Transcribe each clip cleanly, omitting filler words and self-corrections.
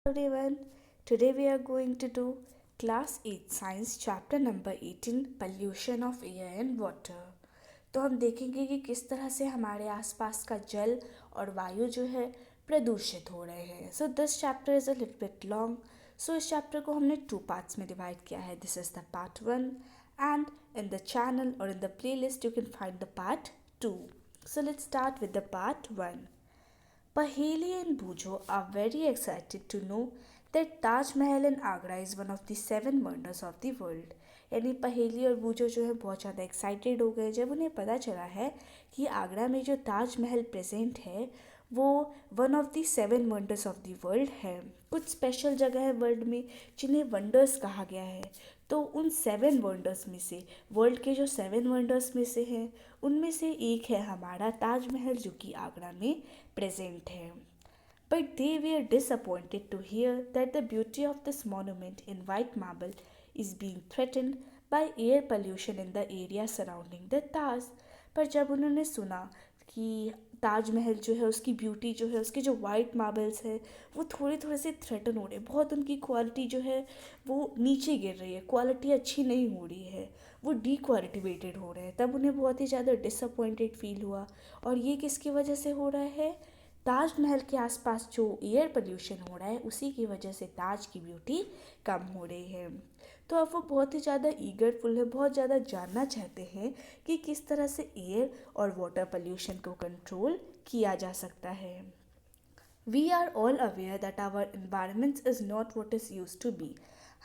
Everyone. Today we are going to do class 8 science chapter number 18 pollution of air and water. तो हम देखेंगे कि किस तरह से हमारे आसपास का जल और वायु जो है प्रदूषित हो रहे हैं. So this chapter is a little bit long. So इस चैप्टर को हमने टू पार्ट्स में डिवाइड किया है. This is the part 1 and in the channel और in the playlist you can find the part 2. So let's start with the part 1. Paheli and Bujo are very excited to know that Taj Mahal in Agra is one of the 7 wonders of the world. यानी पहेली और बूझो जो है बहुत ज़्यादा excited हो गए जब उन्हें पता चला है कि आगरा में जो ताज महल प्रेजेंट है वो one of the 7 wonders of the world है. कुछ स्पेशल जगह है वर्ल्ड में जिन्हें वंडर्स कहा गया है. तो उन 7 वंडर्स में से वर्ल्ड के जो 7 वंडर्स में से हैं उनमें से एक है हमारा ताजमहल जो कि आगरा में प्रेजेंट है. But they were disappointed to hear that the beauty of this monument in white marble is being threatened by air pollution in the area surrounding the Taj. पर जब उन्होंने सुना कि ताजमहल जो है उसकी ब्यूटी जो है उसके जो वाइट मार्बल्स है वो थोड़े थोड़े से थ्रेटन हो रहे हैं, बहुत उनकी क्वालिटी जो है वो नीचे गिर रही है, क्वालिटी अच्छी नहीं हो रही है, वो डी क्वालिटिवेटेड हो रहे हैं, तब उन्हें बहुत ही ज़्यादा डिसअपॉइंटेड फील हुआ. और ये किसकी वजह से हो रहा है? ताजमहल के आसपास जो एयर पोल्यूशन हो रहा है उसी की वजह से ताज की ब्यूटी कम हो रही है. तो अब वो बहुत ही ज़्यादा ईगरफुल है, बहुत ज़्यादा जानना चाहते हैं कि किस तरह से एयर और वाटर पोल्यूशन को कंट्रोल किया जा सकता है. We are all aware that our environment is not what is use to be.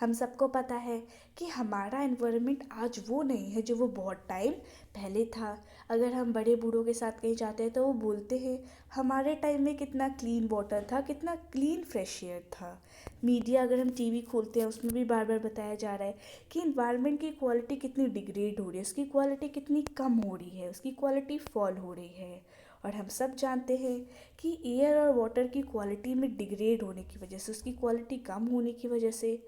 हम सबको पता है कि हमारा इन्वायरमेंट आज वो नहीं है जो वो बहुत टाइम पहले था. अगर हम बड़े बूढ़ों के साथ कहीं जाते हैं तो वो बोलते हैं हमारे टाइम में कितना क्लीन वाटर था, कितना क्लीन फ्रेश एयर था. मीडिया अगर हम टीवी खोलते हैं उसमें भी बार बार बताया जा रहा है कि इन्वायरमेंट की क्वालिटी कितनी डिग्रेड हो रही है, उसकी क्वालिटी कितनी कम हो रही है, उसकी क्वालिटी फॉल हो रही है. और हम सब जानते हैं कि एयर और वाटर की क्वालिटी में डिग्रेड होने की वजह से, उसकी क्वालिटी कम होने की वजह से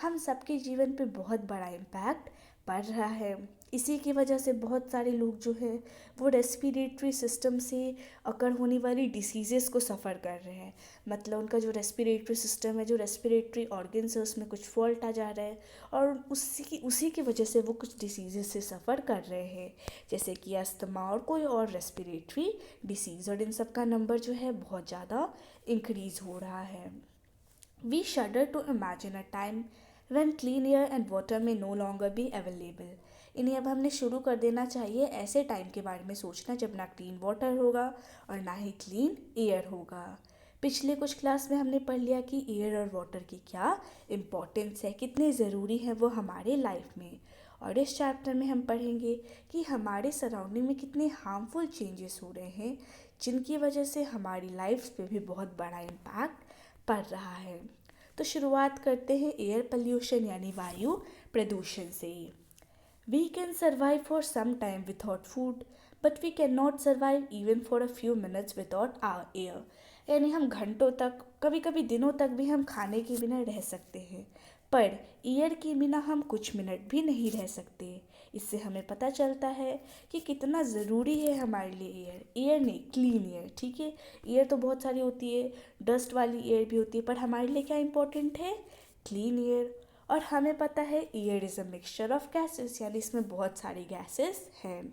हम सबके जीवन पे बहुत बड़ा इम्पैक्ट पड़ रहा है. इसी की वजह से बहुत सारे लोग जो हैं वो रेस्पिरेटरी सिस्टम से अकर होने वाली डिसीज़ेज़ को सफ़र कर रहे हैं. मतलब उनका जो रेस्पिरेटरी सिस्टम है, जो रेस्पिरेटरी ऑर्गन्स है उसमें कुछ फॉल्ट आ जा रहा है और उसी की वजह से वो कुछ डिसीज़ेज़ से सफ़र कर रहे हैं, जैसे कि अस्थमा और कोई और रेस्पिरेटरी डिसीज़. और इन सब का नंबर जो है बहुत ज़्यादा इंक्रीज़ हो रहा है. We shudder to imagine a time when clean air and water may no longer be available. इन्हें अब हमने शुरू कर देना चाहिए ऐसे टाइम के बारे में सोचना जब ना क्लीन वाटर होगा और ना ही क्लीन एयर होगा. पिछले कुछ क्लास में हमने पढ़ लिया कि एयर और वाटर की क्या इम्पोर्टेंस है, कितने ज़रूरी है वो हमारे लाइफ में. और इस चैप्टर में हम पढ़ेंगे कि हमारे सराउंडिंग में कितने हार्मफुल चेंजेस हो रहे हैं जिनकी वजह से हमारी लाइफ पे भी बहुत बड़ा इम्पैक्ट पड़ रहा है. तो शुरुआत करते हैं एयर पोल्यूशन यानी वायु प्रदूषण से. We can survive for some time without food but we cannot survive even for a few minutes without air. यानी हम घंटों तक, कभी कभी दिनों तक भी हम खाने के बिना रह सकते हैं, पर एयर के बिना हम कुछ मिनट भी नहीं रह सकते. इससे हमें पता चलता है कि कितना ज़रूरी है हमारे लिए एयर. एयर नहीं, क्लीन एयर. ठीक है, एयर तो बहुत सारी होती है, डस्ट वाली एयर भी होती है, पर हमारे लिए क्या इम्पोर्टेंट है? Clean air. और हमें पता है air is a mixture of gases, यानी इसमें बहुत सारी गैसेस हैं.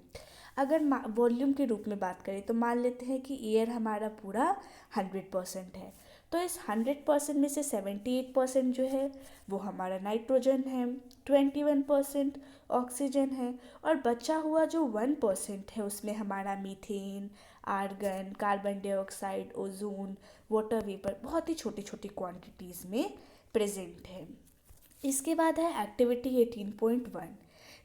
अगर वॉल्यूम के रूप में बात करें तो मान लेते हैं कि एयर हमारा पूरा 100% है, तो इस 100% में से 78% जो है वो हमारा नाइट्रोजन है, 21% ऑक्सीजन है और बचा हुआ जो 1% है उसमें हमारा methane, argon, carbon dioxide, ozone, water vapour बहुत ही छोटी छोटी क्वांटिटीज़ में प्रेजेंट है. इसके बाद है एक्टिविटी 18.1.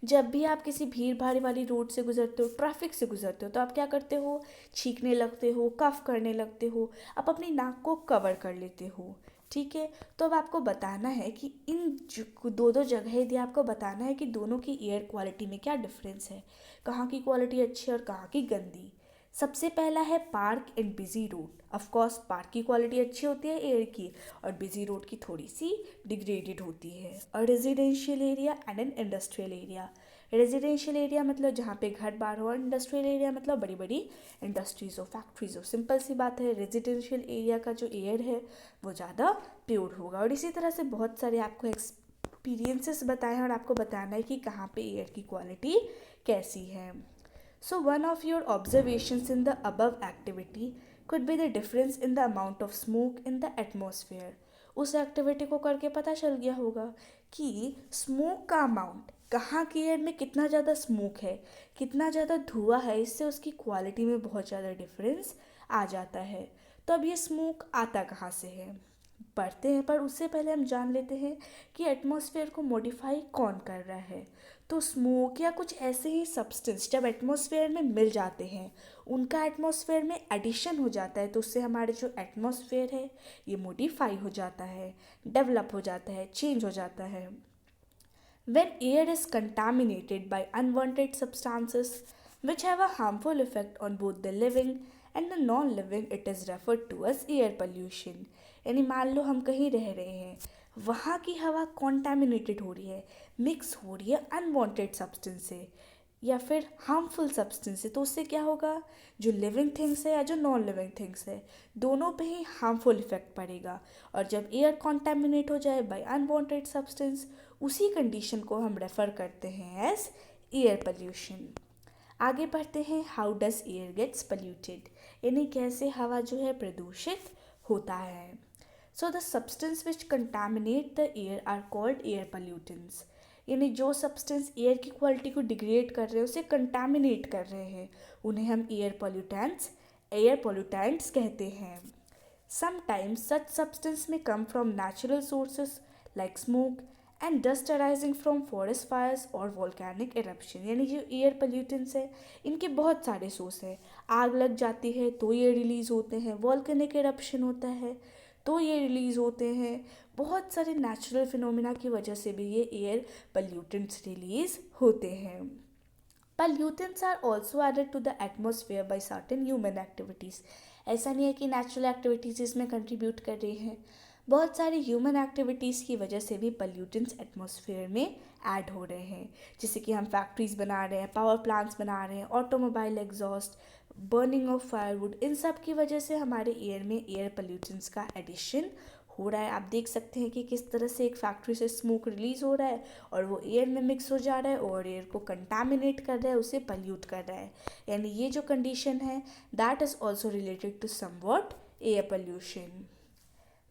जब भी आप किसी भीड़ भाड़ वाली रोड से गुजरते हो, ट्रैफिक से गुजरते हो, तो आप क्या करते हो? छींकने लगते हो, कफ करने लगते हो, आप अपनी नाक को कवर कर लेते हो. ठीक है, तो अब आपको बताना है कि इन दो दो जगह यदि आपको बताना है कि दोनों की एयर क्वालिटी में क्या डिफरेंस है, कहाँ की क्वालिटी अच्छी है और कहाँ की गंदी. सबसे पहला है park and busy road. Of course park की क्वालिटी अच्छी होती है एयर की और बिजी रोड की थोड़ी सी डिग्रेडेड होती है. और residential area and an industrial area. Residential area मतलब जहाँ पे घर बार हो, इंडस्ट्रियल एरिया मतलब बड़ी बड़ी इंडस्ट्रीज हो, फैक्ट्रीज हो। सिंपल सी बात है, रेजिडेंशियल एरिया का जो एयर है वो ज़्यादा प्योर होगा। और इसी तरह से बहुत सारे आपको एक्सपीरियंसेस बताए हैं और आपको बताना है कि कहाँ पे एयर की क्वालिटी कैसी है। So one of your observations in the above activity could be the difference in the amount of smoke in the atmosphere. उस एक्टिविटी को करके पता चल गया होगा कि स्मोक का अमाउंट, कहाँ की एयर में कितना ज़्यादा स्मोक है, कितना ज़्यादा धुआं है, इससे उसकी क्वालिटी में बहुत ज़्यादा डिफरेंस आ जाता है। तो अब ये स्मोक आता कहाँ से है, पढ़ते हैं, पर उससे पहले हम जान लेते हैं कि एटमॉस्फेयर को मॉडिफाई कौन कर रहा है। तो स्मोक या कुछ ऐसे ही सब्सटेंस जब एटमॉस्फेयर में मिल जाते हैं, उनका एटमॉस्फेयर में एडिशन हो जाता है, तो उससे हमारे जो एटमॉस्फेयर है ये मॉडिफाई हो जाता है, डेवलप हो जाता है, चेंज हो जाता है। When air is contaminated by unwanted substances which have a harmful effect on both the living and the non-living, it is referred to as air pollution. यानी मान लो हम कहीं रह रहे हैं, वहाँ की हवा कॉन्टामिनेटेड हो रही है, मिक्स हो रही है अनवांटेड सब्सटेंस से या फिर हार्मफुल सब्सटेंस से, तो उससे क्या होगा, जो लिविंग थिंग्स है या जो नॉन लिविंग थिंग्स है, दोनों पे ही हार्मफुल इफेक्ट पड़ेगा। और जब एयर कॉन्टामिनेट हो जाए बाय अनवांटेड सब्सटेंस, उसी कंडीशन को हम रेफर करते हैं एज एयर पोल्यूशन। आगे बढ़ते हैं, how does air gets polluted, यानी कैसे हवा जो है प्रदूषित होता है। So the substance which contaminate the air are called air pollutants, यानी जो सब्सटेंस एयर की क्वालिटी को डिग्रेड कर रहे हैं, उसे कंटामिनेट कर रहे हैं, उन्हें हम एयर पोल्यूटेंट्स कहते हैं। समटाइम्स सच सब्सटेंस में come from natural sources like smoke and dust arising from forest fires और वॉल्केनिक इरप्शन, यानी जो एयर पोल्यूटेंट्स है इनके बहुत सारे सोर्स हैं। आग लग जाती है तो ये रिलीज़ होते हैं, वॉल्केनिक इरप्शन होता है तो ये रिलीज़ होते हैं, बहुत सारे नेचुरल फिनोमिना की वजह से भी ये एयर पोल्यूटेंट्स रिलीज़ होते हैं। Pollutants are also added to the atmosphere by certain human activities. ऐसा नहीं है कि नेचुरल एक्टिविटीज़ इसमें कंट्रीब्यूट कर रही हैं, बहुत सारी ह्यूमन एक्टिविटीज़ की वजह से भी पोल्यूटेंट्स एटमॉस्फेयर में ऐड हो रहे हैं। जैसे कि हम फैक्ट्रीज़ बना रहे हैं, पावर प्लांट्स बना रहे हैं, automobile exhaust, burning of firewood, इन सब की वजह से हमारे एयर में एयर पोल्यूटेंट्स का एडिशन हो रहा है। आप देख सकते हैं कि किस तरह से एक फैक्ट्री से स्मोक रिलीज़ हो रहा है और वो एयर में मिक्स हो जा रहा है और एयर को कंटामिनेट कर रहा है, उसे पल्यूट कर रहा है। यानी ये जो कंडीशन है that is also related to somewhat air pollution.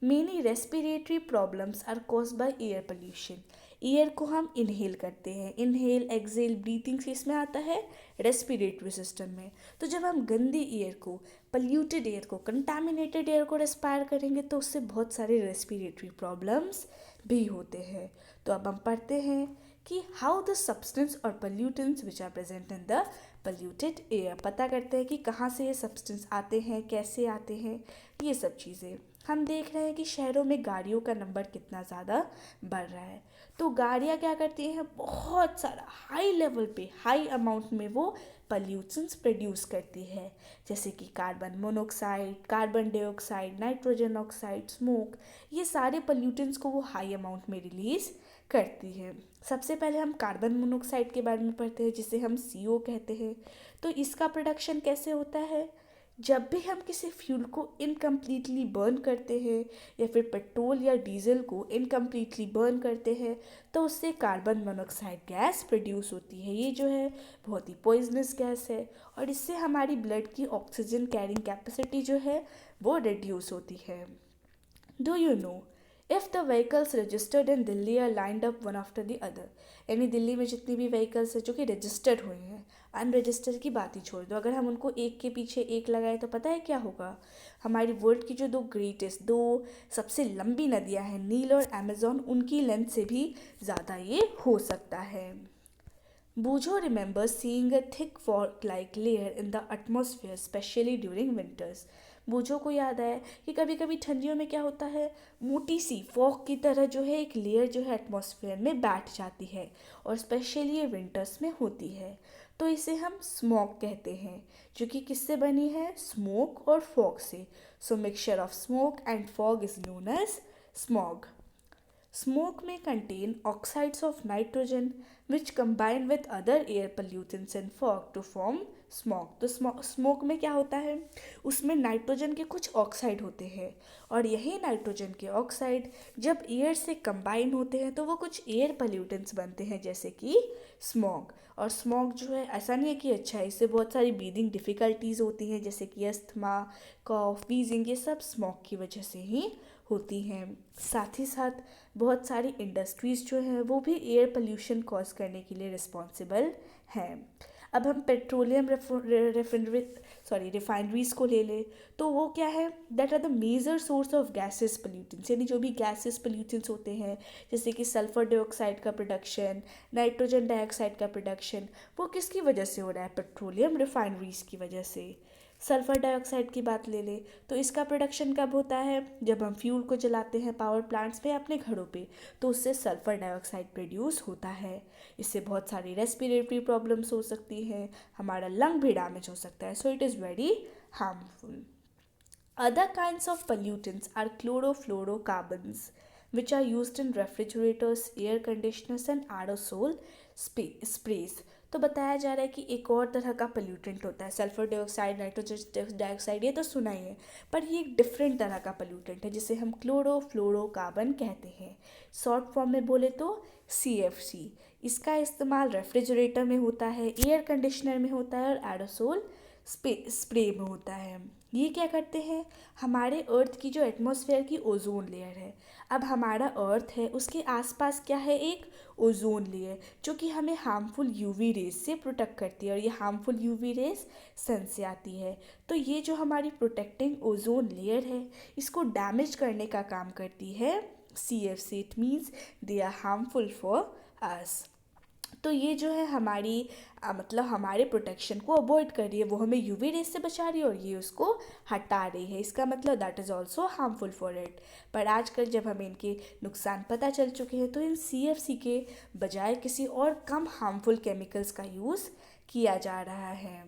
Many respiratory problems are cause by air pollution. Air को हम इनहेल करते हैं, इनहेल एक्सेल ब्रीथिंग से इसमें आता है रेस्पिरेटरी सिस्टम में। तो जब हम गंदी एयर को, पल्यूटेड एयर को, कंटामिनेटेड एयर को रेस्पायर करेंगे तो उससे बहुत सारे रेस्पिरेटरी प्रॉब्लम्स भी होते हैं। तो अब हम पढ़ते हैं कि हाउ द सब्सटेंस और pollutants which are present in the polluted air, पता करते हैं कि कहाँ से ये सब्सटेंस आते हैं, कैसे आते हैं, ये सब चीज़ें। हम देख रहे हैं कि शहरों में गाड़ियों का नंबर कितना ज़्यादा बढ़ रहा है, तो गाड़ियाँ क्या करती हैं, बहुत सारा हाई लेवल पे, हाई अमाउंट में वो पॉल्यूशंस प्रोड्यूस करती है, जैसे कि carbon monoxide, carbon dioxide, nitrogen oxide, smoke, ये सारे पॉल्यूटेंट्स को वो हाई अमाउंट में रिलीज़ करती है। सबसे पहले हम कार्बन मोनोऑक्साइड के बारे में पढ़ते हैं, जिसे हम CO कहते हैं। तो इसका प्रोडक्शन कैसे होता है, जब भी हम किसी फ्यूल को इनकम्प्लीटली बर्न करते हैं या फिर पेट्रोल या डीजल को इनकम्प्लीटली बर्न करते हैं, तो उससे कार्बन मोनोऑक्साइड गैस प्रोड्यूस होती है। ये जो है बहुत ही पॉइजनस गैस है और इससे हमारी ब्लड की ऑक्सीजन कैरिंग कैपेसिटी जो है वो रिड्यूस होती है। Do you know if the vehicles registered in Delhi are lined up one after the other, यानी दिल्ली में जितनी भी व्हीकल्स है जो कि रजिस्टर्ड हुए हैं, अनरजिस्टर्ड की बात ही छोड़ दो, अगर हम उनको एक के पीछे एक लगाए तो पता है क्या होगा, हमारी वर्ल्ड की जो दो सबसे लंबी नदियां हैं, नील और अमेजोन, उनकी लेंथ से भी ज़्यादा ये हो सकता है। Bujo remembers seeing a thick fog-like layer in the atmosphere, especially during winters. बूझो को याद आया कि कभी कभी ठंडियों में क्या होता है, मोटी सी फॉग की तरह जो है एक लेयर जो है एटमॉस्फेयर में बैठ जाती है और स्पेशली ये विंटर्स में होती है, तो इसे हम स्मॉग कहते हैं, जो कि किससे बनी है, स्मोक और फॉग से। So mixture of smoke and fog is known as smog. Smoke may contain oxides of nitrogen which combine with other air pollutants and fog to form smog. तो स्मोक में क्या होता है, उसमें नाइट्रोजन के कुछ ऑक्साइड होते हैं और यही नाइट्रोजन के ऑक्साइड जब एयर से कंबाइन होते हैं तो वो कुछ एयर पोल्यूटेंट्स बनते हैं जैसे कि स्मॉग। और स्मॉग जो है ऐसा नहीं है कि अच्छा है, इससे बहुत सारी ब्रीदिंग डिफ़िकल्टीज़ होती हैं जैसे कि अस्थमा, कॉफ, वीजिंग, ये सब स्मॉग की वजह से ही होती हैं। साथ ही साथ बहुत सारी इंडस्ट्रीज़ जो हैं वो भी एयर पोल्यूशन कॉज करने के लिए रिस्पॉन्सिबल हैं। अब हम पेट्रोलियम रिफाइनरीज को ले लें तो वो क्या है, that are the major source of gases pollutants, यानी जो भी गैसेस पोल्यूटेंट्स होते हैं जैसे कि सल्फर डाइऑक्साइड का प्रोडक्शन, नाइट्रोजन डाइऑक्साइड का प्रोडक्शन, वो किसकी वजह से हो रहा है, पेट्रोलियम रिफाइनरीज की वजह से। सल्फ़र डाइऑक्साइड की बात ले लें तो इसका प्रोडक्शन कब होता है, जब हम फ्यूल को जलाते हैं पावर प्लांट्स पे अपने घरों पे, तो उससे सल्फ़र डाइऑक्साइड प्रोड्यूस होता है। इससे बहुत सारी रेस्पिरेटरी प्रॉब्लम्स हो सकती हैं, हमारा लंग भी डैमेज हो सकता है, so it is very harmful. Other kinds of pollutants are chlorofluorocarbons, which are used in refrigerators, air conditioners and aerosol sprays। तो बताया जा रहा है कि एक और तरह का पोल्यूटेंट होता है, सल्फर डाइऑक्साइड, नाइट्रोजन डाइऑक्साइड, ये तो सुना ही है, पर ये एक डिफरेंट तरह का पोल्यूटेंट है जिसे हम क्लोरोफ्लोरोकार्बन कहते हैं। शॉर्ट फॉर्म में बोले तो CFC। इसका इस्तेमाल रेफ्रिजरेटर में होता है, एयर कंडीशनर में होता है और एरोसोल स्प्रे में होता है। ये क्या करते हैं, हमारे अर्थ की जो एटमॉस्फेयर की ओजोन लेयर है, अब हमारा अर्थ है उसके आसपास क्या है, एक ओजोन लेयर जो कि हमें हार्मफुल यूवी रेज से प्रोटेक्ट करती है और ये हार्मफुल यूवी रेज सन से आती है। तो ये जो हमारी प्रोटेक्टिंग ओजोन लेयर है इसको डैमेज करने का काम करती है CFC। It means they are harmful for us. तो ये जो है हमारी मतलब हमारे प्रोटेक्शन को अवॉइड कर रही है, वो हमें यूवी रेज से बचा रही है और ये उसको हटा रही है, इसका मतलब that is also harmful for it. पर आजकल जब हमें इनके नुकसान पता चल चुके हैं तो इन CFC के बजाय किसी और कम हार्मफुल केमिकल्स का यूज़ किया जा रहा है।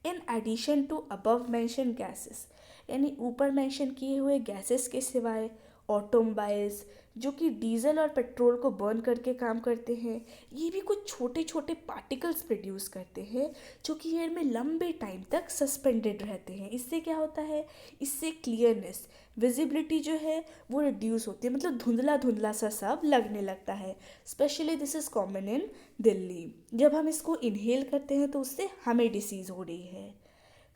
In addition to above mention gases, यानी ऊपर मेंशन किए हुए गैसेस के सिवाय ऑटोमोबाइल्स जो कि डीजल और पेट्रोल को बर्न करके काम करते हैं, ये भी कुछ छोटे छोटे पार्टिकल्स प्रोड्यूस करते हैं जो कि एयर में लंबे टाइम तक सस्पेंडेड रहते हैं। इससे क्या होता है, इससे क्लियरनेस, विजिबिलिटी जो है वो रिड्यूस होती है, मतलब धुंधला धुंधला सा सब लगने लगता है। Specially this is common in Delhi. जब हम इसको इनहेल करते हैं तो उससे हमें डिसीज़ हो रही है।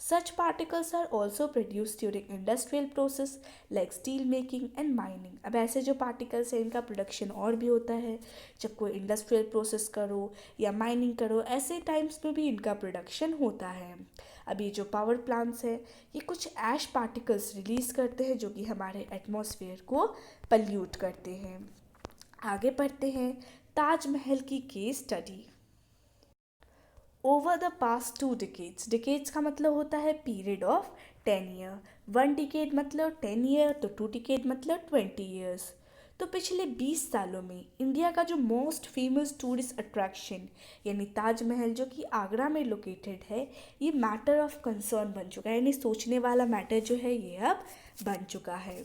Such particles are also produced during industrial process like steel making and mining। अब ऐसे जो particles हैं इनका प्रोडक्शन और भी होता है, जब कोई इंडस्ट्रियल प्रोसेस करो या माइनिंग करो ऐसे टाइम्स में भी इनका प्रोडक्शन होता है। अब ये जो पावर प्लांट्स हैं ये कुछ ऐश पार्टिकल्स रिलीज़ करते हैं जो कि हमारे एटमॉस्फेयर को पल्यूट करते हैं। आगे पढ़ते हैं ताजमहल की case study. Over the past 2 decades, decades का मतलब होता है पीरियड ऑफ 10 ईयर, 1 डिकेड मतलब 10 ईयर, तो 2 डिकेड मतलब 20 ईयर्स। तो पिछले 20 सालों में इंडिया का जो मोस्ट फेमस टूरिस्ट अट्रैक्शन यानी ताजमहल जो कि आगरा में लोकेटेड है, ये मैटर ऑफ कंसर्न बन चुका है, यानी सोचने वाला मैटर जो है ये अब बन चुका है।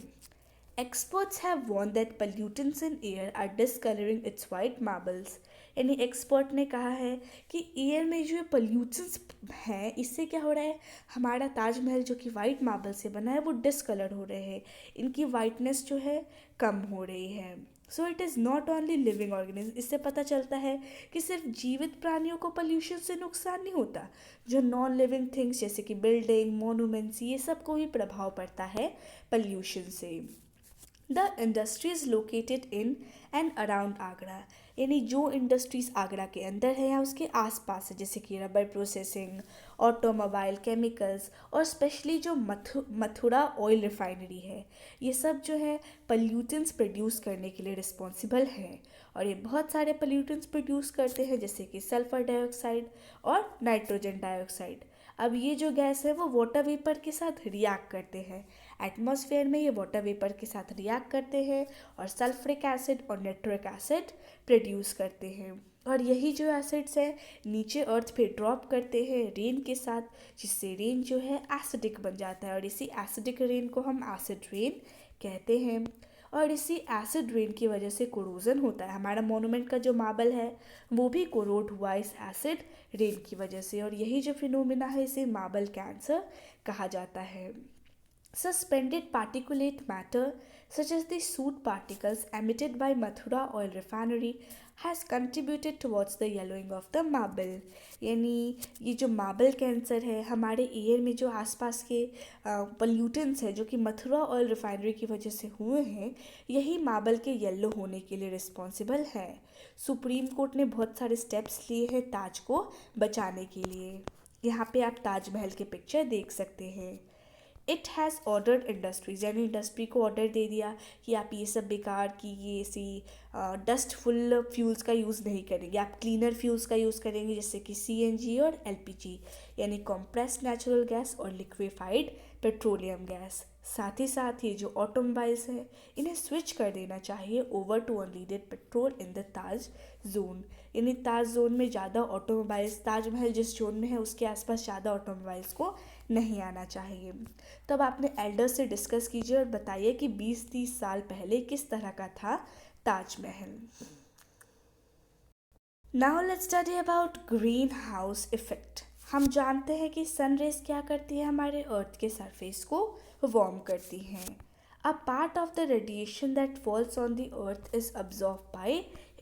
Experts have warned that pollutants in air are discoloring its white marbles। यानी एक्सपर्ट ने कहा है कि एयर में जो पोल्यूटेंट्स हैं इससे क्या हो रहा है, हमारा ताजमहल जो कि वाइट मार्बल से बना है वो डिसकलर हो रहे हैं, इनकी वाइटनेस जो है कम हो रही है। So it is not only living organism. इससे पता चलता है कि सिर्फ जीवित प्राणियों को पोल्यूशन से नुकसान नहीं होता, जो नॉन लिविंग थिंग्स जैसे कि बिल्डिंग, मोनूमेंट्स, ये सब को भी प्रभाव पड़ता है पोल्यूशन से। The industries located in and around Agra, यानी जो इंडस्ट्रीज़ आगरा के अंदर है या उसके आसपास है जैसे कि रबर प्रोसेसिंग, ऑटोमोबाइल, केमिकल्स और स्पेशली जो मथुरा ऑयल रिफाइनरी है, ये सब जो है पल्यूटेंट्स प्रोड्यूस करने के लिए रिस्पॉन्सिबल हैं। और ये बहुत सारे पल्यूटेंट्स प्रोड्यूस करते हैं जैसे कि सल्फ़र डाइऑक्साइड और नाइट्रोजन डाइऑक्साइड। अब ये जो गैस है वो वाटर वेपर के साथ रिएक्ट करते हैं, एटमॉस्फेयर में ये वाटर वेपर के साथ रिएक्ट करते हैं और सल्फ्रिक एसिड और नाइट्रिक एसिड प्रोड्यूस करते हैं। और यही जो एसिड्स हैं नीचे अर्थ पे ड्रॉप करते हैं रेन के साथ, जिससे रेन जो है एसिडिक बन जाता है और इसी एसिडिक रेन को हम एसिड रेन कहते हैं। और इसी एसिड रेन की वजह से कोरोजन होता है। हमारा मोनूमेंट का जो मार्बल है वो भी कोरोड हुआ इस एसिड रेन की वजह से, और यही जो फिनोमिना है इसे मार्बल कैंसर कहा जाता है। Suspended particulate matter, such as the soot particles emitted by Mathura oil refinery, has contributed towards the yellowing of the marble। यानी ये जो मार्बल कैंसर है, हमारे एयर में जो आसपास के पल्यूटेंट्स है जो कि मथुरा ऑयल रिफाइनरी की वजह से हुए हैं, यही मार्बल के येलो होने के लिए रिस्पॉन्सिबल है। सुप्रीम कोर्ट ने बहुत सारे स्टेप्स लिए हैं ताज को बचाने के लिए। यहाँ पे आप ताजमहल के पिक्चर देख सकते हैं। इट हैज़ ऑर्डर्ड इंडस्ट्रीज, यानी इंडस्ट्री को ऑर्डर दे दिया कि आप ये सब बेकार की ये ऐसी डस्टफुल फ्यूल्स का यूज़ नहीं करेंगे, आप क्लीनर फ्यूल्स का यूज़ करेंगे जैसे कि सीएनजी और एलपीजी, यानी कॉम्प्रेस्ड नेचुरल गैस और लिक्विफाइड पेट्रोलियम गैस। साथ ही साथ ये जो ऑटोमोबाइल्स हैं इन्हें स्विच कर देना चाहिए over to unleaded petrol in the Taj zone, यानी ताज जोन में ज़्यादा ऑटोमोबाइल्स, ताजमहल जिस जोन में है उसके आसपास ज़्यादा ऑटोमोबाइल्स को नहीं आना चाहिए। तब आपने एल्डर से डिस्कस कीजिए और बताइए कि 20-30 साल पहले किस तरह का था Taj Mahal. Now let's study about green house effect. हम जानते हैं कि सन रेज क्या करती है, हमारे अर्थ के सरफेस को वार्म करती हैं। A part of the radiation that falls on the earth is absorb by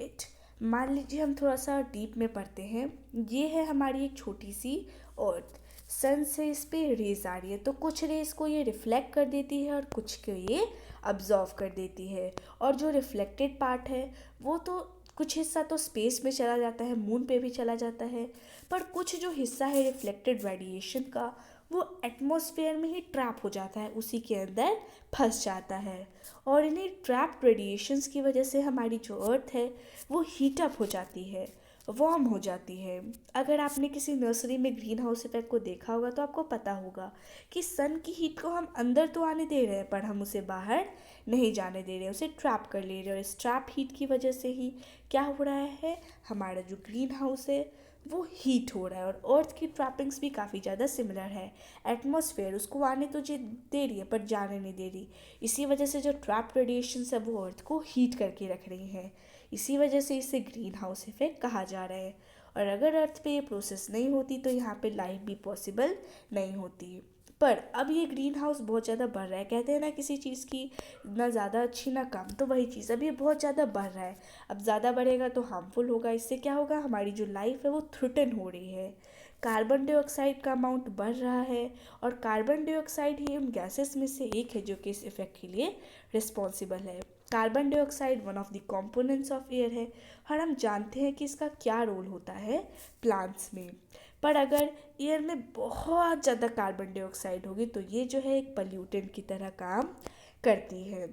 it. मान लीजिए हम थोड़ा सा डीप में पढ़ते हैं, ये है हमारी एक छोटी सी अर्थ, सन से इस पे रेज आ रही है, तो कुछ रेज को ये रिफ्लेक्ट कर देती है और कुछ को ये अब्जॉर्व कर देती है, और जो रिफ्लेक्टेड पार्ट है वो तो कुछ हिस्सा तो स्पेस में चला जाता है, मून पे भी चला जाता है, पर कुछ जो हिस्सा है रिफ्लेक्टेड रेडिएशन का वो एटमॉस्फेयर में ही ट्रैप हो जाता है, उसी के अंदर फंस जाता है, और इन्हीं ट्रैप्ड रेडिएशंस की वजह से हमारी जो अर्थ है वो हीट अप हो जाती है, वार्म हो जाती है। अगर आपने किसी नर्सरी में ग्रीन हाउस इफेक्ट को देखा होगा तो आपको पता होगा कि सन की हीट को हम अंदर तो आने दे रहे हैं पर हम उसे बाहर नहीं जाने दे रहे हैं, उसे ट्रैप कर ले रहे हैं, और इस ट्रैप हीट की वजह से ही क्या हो रहा है, हमारा जो ग्रीन हाउस है वो हीट हो रहा है। और अर्थ की ट्रैपिंग्स भी काफ़ी ज़्यादा सिमिलर है, एटमॉस्फेयर उसको आने तो दे रही है पर जाने नहीं दे रही, इसी वजह से जो ट्रैप रेडिएशन है वो अर्थ को हीट करके रख रही हैं, इसी वजह से इसे ग्रीन हाउस इफेक्ट कहा जा रहा है। और अगर अर्थ पे ये प्रोसेस नहीं होती तो यहाँ पे लाइफ भी पॉसिबल नहीं होती। पर अब ये ग्रीन हाउस बहुत ज़्यादा बढ़ रहा है, कहते हैं ना किसी चीज़ की ना ज़्यादा अच्छी ना कम, तो वही चीज़ अब ये बहुत ज़्यादा बढ़ रहा है। अब ज़्यादा बढ़ेगा तो हार्मफुल होगा, इससे क्या होगा, हमारी जो लाइफ है वो थ्रेटन हो रही है। कार्बन डाइऑक्साइड का अमाउंट बढ़ रहा है, और कार्बन डाइऑक्साइड ही उन गैसेस में से एक है जो कि इस इफेक्ट के लिए रिस्पॉन्सिबल है। Carbon dioxide one of the components of air है, और हम जानते हैं कि इसका क्या रोल होता है प्लांट्स में। पर अगर एयर में बहुत ज़्यादा कार्बन डाइऑक्साइड होगी तो ये जो है एक पल्यूटेंट की तरह काम करती है।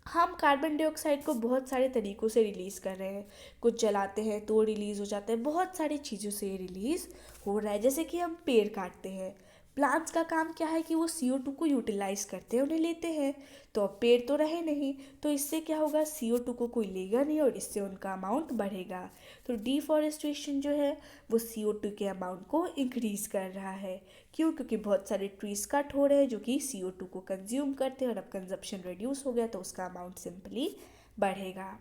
हम कार्बन डाइऑक्साइड को बहुत सारे तरीक़ों से रिलीज़ कर रहे हैं, कुछ जलाते हैं तो रिलीज़ हो जाता है, बहुत सारी चीज़ों से रिलीज़ हो रहा है। जैसे कि हम पेड़ काटते हैं, प्लांट्स का काम क्या है कि वो CO2 को यूटिलाइज करते हैं, उन्हें लेते हैं, तो अब पेड़ तो रहे नहीं, तो इससे क्या होगा, CO2 को कोई लेगा नहीं और इससे उनका अमाउंट बढ़ेगा। तो डिफॉरेस्टेशन जो है वो CO2 के अमाउंट को इंक्रीज़ कर रहा है। क्यों? क्योंकि बहुत सारे ट्रीज कट हो रहे हैं जो कि CO2 को कंज्यूम करते हैं, और अब कंजप्शन रिड्यूस हो गया तो उसका अमाउंट सिंपली बढ़ेगा।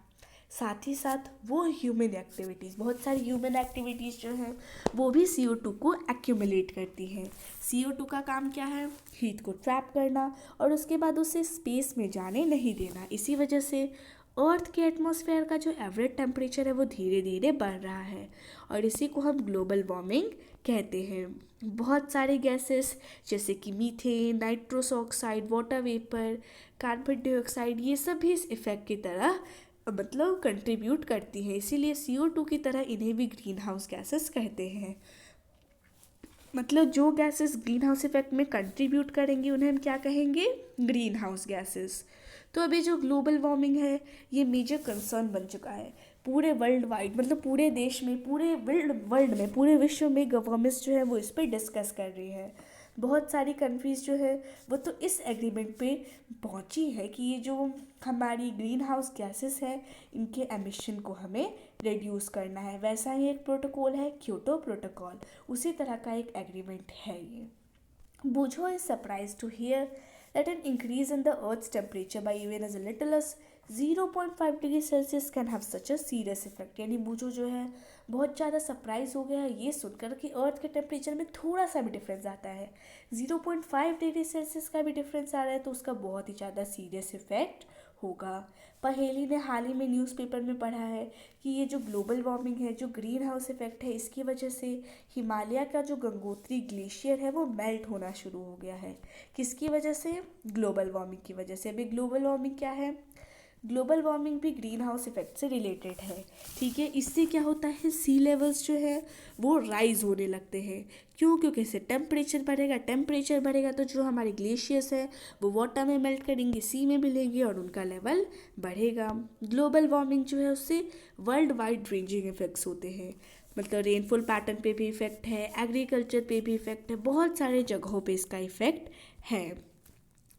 साथ ही साथ वो ह्यूमन एक्टिविटीज़, बहुत सारी ह्यूमन एक्टिविटीज़ जो हैं वो भी CO2 को एक्यूमुलेट करती हैं। CO2 का काम क्या है, हीट को ट्रैप करना और उसके बाद उसे स्पेस में जाने नहीं देना। इसी वजह से अर्थ के एटमॉस्फेयर का जो एवरेज टेम्परेचर है वो धीरे धीरे बढ़ रहा है, और इसी को हम ग्लोबल वार्मिंग कहते हैं। बहुत सारे गैसेस जैसे कि methane, nitrous oxide, water vapour, carbon dioxide, ये सब भी इस इफेक्ट की तरह मतलब कंट्रीब्यूट करती हैं, इसीलिए CO2 की तरह इन्हें भी ग्रीन हाउस गैसेस कहते हैं। मतलब जो गैसेस ग्रीन हाउस इफेक्ट में कंट्रीब्यूट करेंगी उन्हें हम क्या कहेंगे, ग्रीन हाउस गैसेस। तो अभी जो ग्लोबल वार्मिंग है ये मेजर कंसर्न बन चुका है पूरे वर्ल्ड वाइड, मतलब पूरे देश में, पूरे वर्ल्ड में, पूरे विश्व में गवर्नमेंट्स जो है वो इस पर डिस्कस कर रही है। बहुत सारी कंट्रीज़ जो है वो तो इस एग्रीमेंट पे पहुंची है कि ये जो हमारी ग्रीन हाउस गैसेस है इनके एमिशन को हमें रिड्यूस करना है। वैसा ही एक प्रोटोकॉल है क्योटो प्रोटोकॉल, उसी तरह का एक एग्रीमेंट है ये। Bujo is surprised to hear that an increase in the Earth's temperature by even as little as 0.5 degree Celsius can have such a serious effect. यानी बूझो जो है बहुत ज़्यादा सरप्राइज हो गया है ये सुनकर कि अर्थ के टेम्परेचर में थोड़ा सा भी डिफरेंस आता है। 0.5 डिग्री सेल्सियस का भी डिफरेंस आ रहा है तो उसका बहुत ही ज़्यादा सीरियस इफेक्ट होगा। पहेली ने हाल ही में न्यूज़पेपर में पढ़ा है कि ये जो ग्लोबल वार्मिंग है, जो ग्रीन हाउस इफेक्ट है, इसकी वजह से हिमालय का जो गंगोत्री ग्लेशियर है वो मेल्ट होना शुरू हो गया है। किसकी वजह से? ग्लोबल वार्मिंग की वजह से। अभी ग्लोबल वार्मिंग क्या है? ग्लोबल वार्मिंग भी ग्रीन हाउस इफेक्ट से रिलेटेड है। ठीक है, इससे क्या होता है, सी लेवल्स जो है वो राइज होने लगते हैं। क्यों? क्योंकि इससे टेम्परेचर बढ़ेगा, टेम्परेचर बढ़ेगा तो जो हमारे ग्लेशियर्स हैं वो वाटर में मेल्ट करेंगे, सी में मिलेंगे और उनका लेवल बढ़ेगा। ग्लोबल वार्मिंग जो है उससे वर्ल्ड वाइड रेंजिंग इफेक्ट्स होते हैं। मतलब रेनफॉल पैटर्न पे भी इफेक्ट है, एग्रीकल्चर पे भी इफेक्ट है, बहुत सारे जगहों पे इसका इफेक्ट है।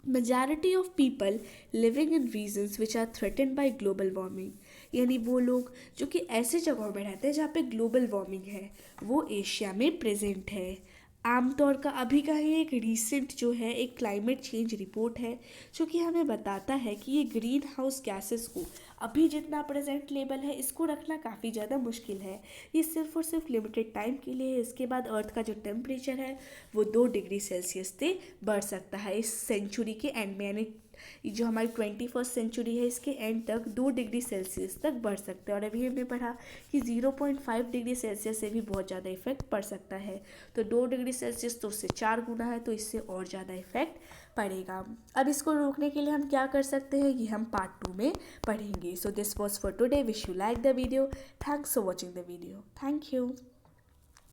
Majority of people living in regions which are threaten by global warming, यानी वो लोग जो कि ऐसे जगहों में रहते हैं जहाँ पे ग्लोबल वार्मिंग है वो एशिया में प्रेजेंट है। आमतौर का अभी का ही एक रीसेंट जो है एक क्लाइमेट चेंज रिपोर्ट है जो कि हमें बताता है कि ये ग्रीन हाउस गैसेस को अभी जितना प्रेजेंट लेवल है इसको रखना काफ़ी ज़्यादा मुश्किल है। ये सिर्फ और सिर्फ लिमिटेड टाइम के लिए है। इसके बाद अर्थ का जो टेम्परेचर है वो 2 डिग्री सेल्सियस से बढ़ सकता है इस सेंचुरी के एंड में। यानी जो हमारी 21st सेंचुरी है इसके एंड तक 2 डिग्री सेल्सियस तक बढ़ सकता है। और अभी हमने पढ़ा कि 0.5 डिग्री सेल्सियस से भी बहुत ज़्यादा इफेक्ट पड़ सकता है। तो 2 डिग्री सेल्सियस तो उससे 4 गुना है तो इससे और ज़्यादा इफेक्ट पड़ेगा। अब इसको रोकने के लिए हम क्या कर सकते हैं ये हम पार्ट 2 में पढ़ेंगे। So this was for today. Wish you like the video. Thanks for watching the video. Thank you.